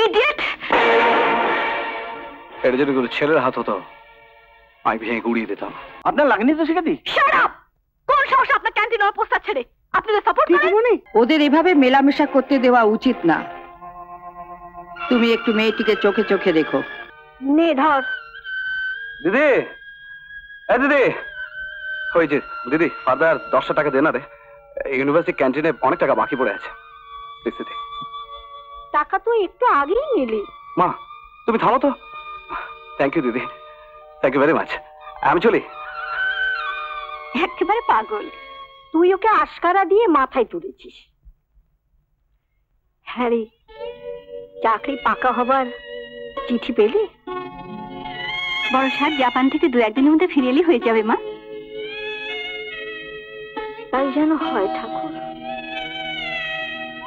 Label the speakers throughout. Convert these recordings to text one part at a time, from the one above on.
Speaker 1: Idiot!
Speaker 2: এটা যদি কোনো ছেলের হাত হতো আমি ভেঙে গুড়িয়ে দিতাম।
Speaker 3: আপনার লাগেনি তো শিখাতি?
Speaker 1: Shut up! কোন সাহসে আপনার ক্যান্টিন ওর পোস্টার ছেড়ে আপনি তো সাপোর্ট করেন?
Speaker 4: ওদের এভাবে মেলামেশা করতে দেওয়া উচিত না। তুমি একটু মেয়েটিকে চোখে চোখে দেখো।
Speaker 1: নে ধর।
Speaker 2: দিদি, দিদি, ওই যে দিদি, ফাদার 10টা টাকা দে না রে, ইউনিভার্সিটি ক্যান্টিনে অনেক টাকা বাকি পড়ে আছে। দিদি,
Speaker 1: টাকা তো একটু আগেই নিলি।
Speaker 2: মা তুমি থামো তো। থ্যাংক ইউ দিদি, থ্যাংক ইউ ভেরি মাচ। আমি চলি।
Speaker 1: একেবারে পাগল, তুই ওকে আশকারা দিয়ে মাথায় তুলেছিস। হ্যাঁ রে, চাকরি পাকা হবার চিঠি পেলি? বড় সাহেব জাপান থেকে 2-1 দিনের মধ্যে ফিরে এলেই হয়ে যাবে মা। তাই যেন হয় ঠাকুর।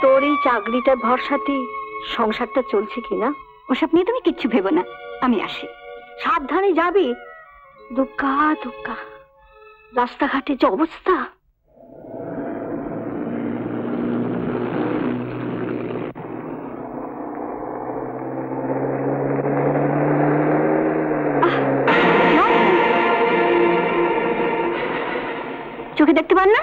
Speaker 1: তোর এই চাকরিটার ভরসাতে সংসারটা চলছে কিনা ওসব নিয়ে তুমি কিচ্ছু ভেবো না, আমি আসি। সাবধানে যাবি। দুক্কা দুক্কা, রাস্তাঘাটে যে অবস্থা। চোখে দেখতে পান না?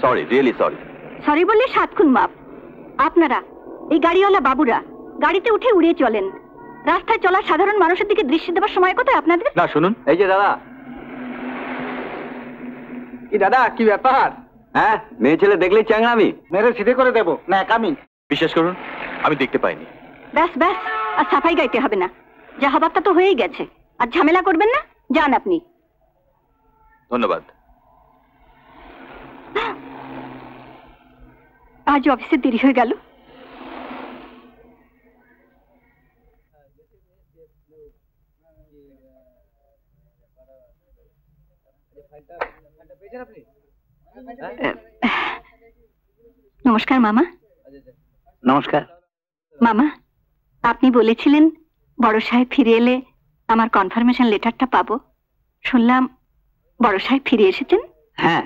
Speaker 2: Sorry, really sorry.
Speaker 1: সরি বললে 7 খুন মাপ। আপনারা এই গাড়িওয়ালা বাবুরা গাড়িতে উঠে উড়িয়ে চলেন। রাস্তায় চলা সাধারণ মানুষের দিকে দৃষ্টি দেওয়ার সময় কোথায় আপনাদের?
Speaker 2: না শুনুন, এই যে দাদা।
Speaker 3: কি দাদা, কি ব্যাপার?
Speaker 2: হ্যাঁ, মেয়ে ছেলে দেখলেই চ্যাংড়ামি।
Speaker 3: মেরে সিধে করে দেবো না একামি।
Speaker 2: বিশ্বাস করুন, আমি দেখতে পাইনি।
Speaker 1: ব্যাস ব্যাস, আর সাফাই গাইতে হবে না। যা হবার তা তো হয়েই গেছে। আর ঝামেলা করবেন না, যান আপনি।
Speaker 2: ধন্যবাদ।
Speaker 1: আজ অফিসে দেরি হয়ে গেল। নমস্কার মামা।
Speaker 3: নমস্কার
Speaker 1: মামা, আপনি বলেছিলেন বড় সাহেব ফিরে এলে আমার কনফার্মেশন লেটারটা পাবো। শুনলাম বড় সাহেব ফিরে এসেছেন।
Speaker 3: হ্যাঁ,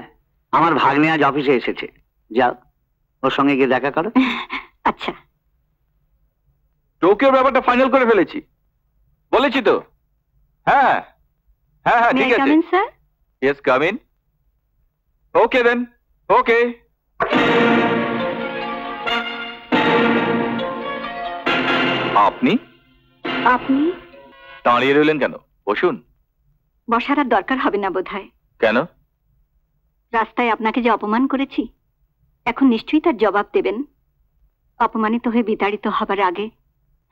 Speaker 3: আমার ভাগ্নে আজ অফিসে এসেছে। যাও, ওর সঙ্গে গিয়ে দেখা করো।
Speaker 1: আচ্ছা।
Speaker 2: টোকিওর ব্যাপারটা ফাইনাল করে ফেলেছি, বলেছি তো। হ্যাঁ হ্যাঁ হ্যাঁ, ঠিক আছে।
Speaker 1: Sir?
Speaker 2: Yes, come in. Okay then, okay. আপনি
Speaker 1: আপনি
Speaker 2: দাঁড়িয়ে রইলেন কেন? বসুন।
Speaker 1: বসার আর দরকার হবে না বোধহয়।
Speaker 2: কেন?
Speaker 1: রাস্তায় আপনাকে যে অপমান করেছি, এখন নিশ্চয়ই তার জবাব দেবেন। অপমানিত হয়ে বিতাড়িত হবার আগে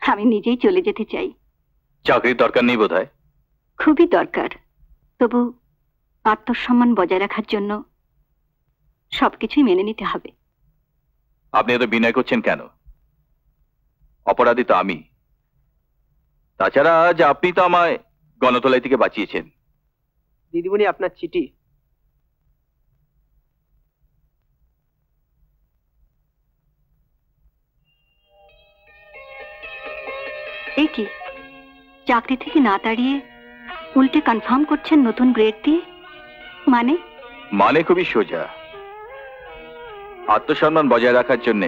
Speaker 1: আমি নিজেই চলে যেতে চাই।
Speaker 2: চাকরির দরকার নেই বোধহয়।
Speaker 1: খুবই দরকার, তবু আত্মসম্মান বজায় রাখার জন্য সবকিছুই মেনে নিতে হবে।
Speaker 2: আপনি এত বিনয় করছেন কেন? অপরাধী তো আমি। তাছাড়া আজ আপনি তো আমায় গণতলাই থেকে বাঁচিয়েছেন।
Speaker 3: দিদিমণি, আপনার চিঠি।
Speaker 1: এই কি, চাকরি থেকে না তাড়িয়ে উল্টে কনফার্ম করছেন নতুন গ্রেড দিয়ে? মানে?
Speaker 2: মানে খুবই সোজা। আত্মসম্মান বজায় রাখার জন্য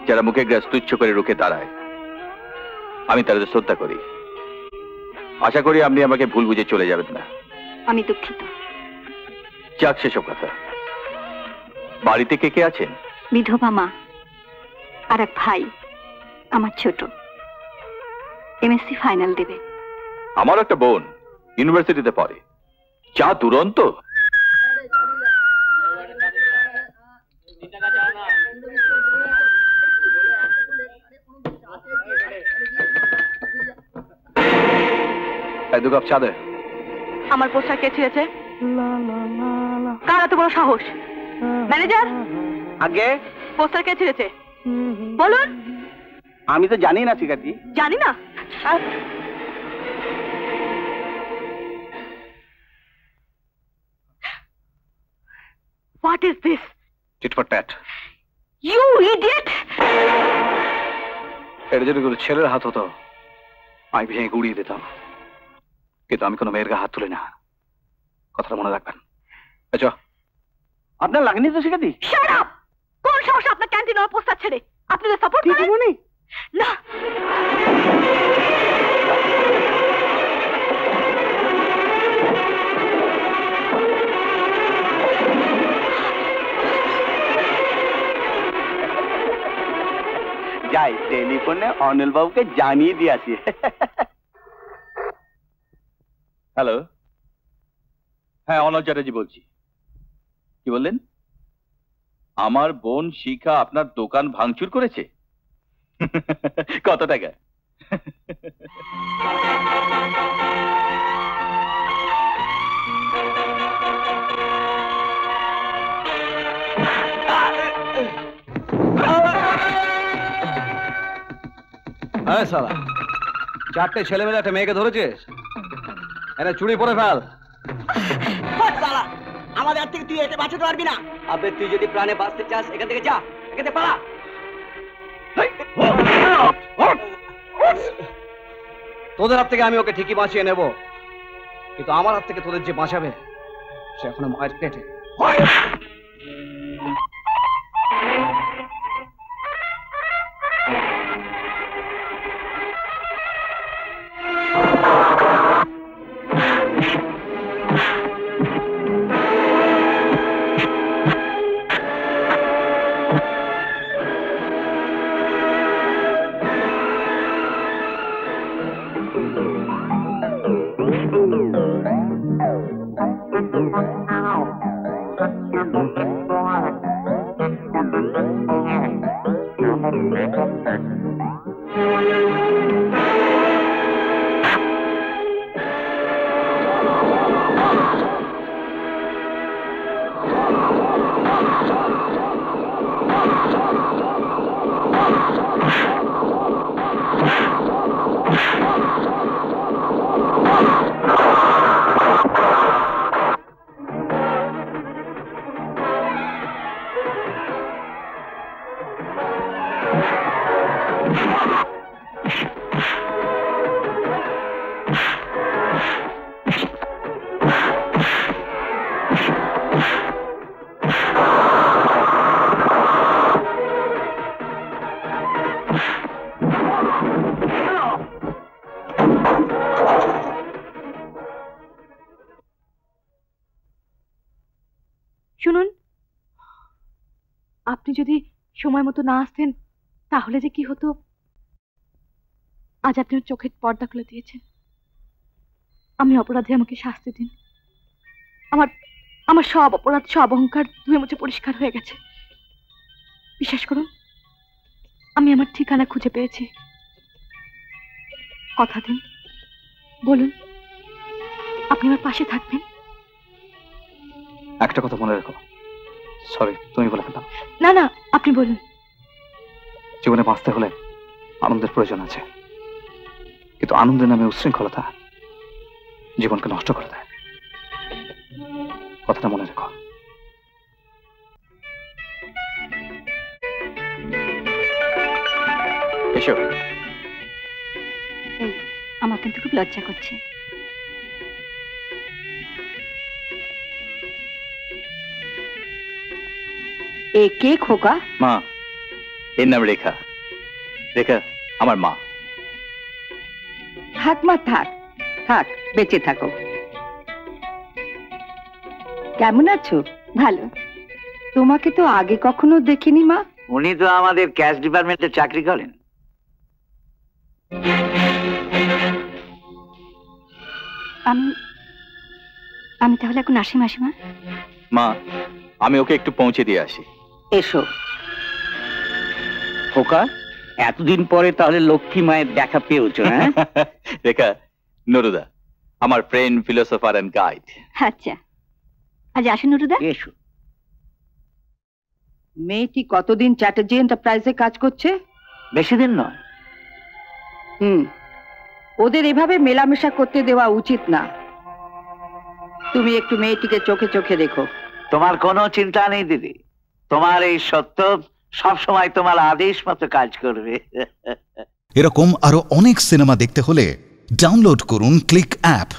Speaker 2: যারা মুখে গ্রাস তুচ্ছ করে রুখে দাঁড়ায়, আমি তাদের শ্রদ্ধা করি। আশা করি আপনি আমাকে ভুল বুঝে চলে যাবেন না।
Speaker 1: আমি দুঃখিত।
Speaker 2: যাক, সেসব কথা। বাড়িতে কে কে আছেন?
Speaker 1: বিধবা মা আর এক ভাই, আমার ছোট, এমএসসি ফাইনাল দেবে।
Speaker 2: আমার একটা বোন ইউনিভার্সিটিতে পড়ে। যা দুরন্ত! দু কাপ চা দে।
Speaker 1: আমার পোস্টার কে ছিঁড়েছে? কার এত বড় সাহস? ম্যানেজার,
Speaker 3: আগে
Speaker 1: পোস্টার কে ছিঁড়েছে বলুন।
Speaker 3: আমি তো জানি না শিখাতি।
Speaker 1: জানি না? What is this?
Speaker 2: Tit for tat.
Speaker 1: You idiot!
Speaker 2: এটা যদি কোনো ছেলের হাত হতো আমি ভেঙে গুড়িয়ে দিতাম, কিন্তু আমি কোনো মেয়ের গায়ে হাত তুলি না। কথাটা মনে রাখবেন। আচ্ছা, আপনার লাগেনি তো শিখে দিই।
Speaker 1: Shut up! কোন সাহসে আপনার ক্যান্টিন আমার পোস্টার ছেড়ে আপনি তো সাপোর্ট করেন না।
Speaker 3: যাই টেলিফোনে অনিল বাবুকে জানিয়ে দিয়ে আসি।
Speaker 5: হ্যালো, হ্যাঁ অনল চ্যাটার্জি বলছি। কি বললেন? আমার বোন শিখা আপনার দোকান ভাঙচুর করেছে? কত টাকা?
Speaker 2: হ্যাঁ সালা, 4টে ছেলেমেয়ে একটা মেয়েকে ধরেছিস, এনে চুড়ি পরে ফেল।
Speaker 3: আমাদের হাত থেকে তুই এতে বাঁচাতে পারবি না। আবে তুই যদি প্রাণে বাঁচতে চাস এখান থেকে যা, এখান থেকে পালা।
Speaker 2: তোদের হাত থেকে আমি ওকে ঠিকই বাঁচিয়ে নেব, কিন্তু আমার হাত থেকে তোদের যে বাঁচাবে সে এখনো মায়ের পেটে।
Speaker 1: শুনুন, আপনি যদি সময় মতো না আসতেন তাহলে যে কি হতো। আজ আপনি ওর চোখের পর্দা খুলে দিয়েছেন। আমি অপরাধী, আমাকে শাস্তি দিন। আমার আমার সব অপরাধ, সব অহংকার ধুয়ে মুছে পরিষ্কার হয়ে গেছে। বিশ্বাস করুন, আমি আমার ঠিকানা খুঁজে পেয়েছি। কথা দিন, বলুন আপনি আমার পাশে থাকবেন।
Speaker 2: একটা কথা মনে রেখো, সরি তুমি বলে ফেললাম।
Speaker 1: না না, আপনি বলুন।
Speaker 2: জীবনে বাঁচতে হলে আনন্দের প্রয়োজন আছে, কিন্তু আনন্দের নামে উচ্ছৃঙ্খলতা জীবনকে নষ্ট করে দেয়। কথাটা মনে রেখো। এসো।
Speaker 1: আমার কিন্তু খুব লজ্জা করছে।
Speaker 4: এ কে খোকা?
Speaker 5: মা, এর নাম রেখা। রেখা আমার মা।
Speaker 4: থাক মা, থাক থাক, বেঁচে থাকো। কেমন আছো?
Speaker 1: ভালো।
Speaker 4: তোমাকে তো আগে কখনো দেখিনি মা।
Speaker 3: উনি তো আমাদের ক্যাশ ডিপার্টমেন্টে চাকরি করেন।
Speaker 1: আমি তাহলে এখন আসি মাসিমা।
Speaker 5: মা, আমি ওকে একটু পৌঁছে দিয়ে আসি।
Speaker 4: এসো।
Speaker 3: খোকা, এতদিন পরে তাহলে লক্ষ্মী মায়ের দেখা পেয়েছো? হ্যাঁ
Speaker 5: রেখা, নুরুদা আমার ফ্রেন্ড, ফিলোসোফার এন্ড গাইড।
Speaker 1: আচ্ছা, আজ আসেন নুরুদা।
Speaker 3: এসো।
Speaker 4: মেয়েটি কতদিন চ্যাটার্জি এন্টারপ্রাইজে কাজ করছে?
Speaker 3: বেশি দিন নয়।
Speaker 4: ওদের এভাবে মেলামেশা করতে দেওয়া উচিত না। তুমি একটু মেয়েটিকে চোখে চোখে দেখো।
Speaker 3: তোমার কোনো চিন্তা নেই দিদি, তোমার এই সত্য সব সময় তোমার আদেশ মতো কাজ করবে।
Speaker 6: এরকম আরো অনেক সিনেমা দেখতে হলে ডাউনলোড করুন ক্লিক অ্যাপ।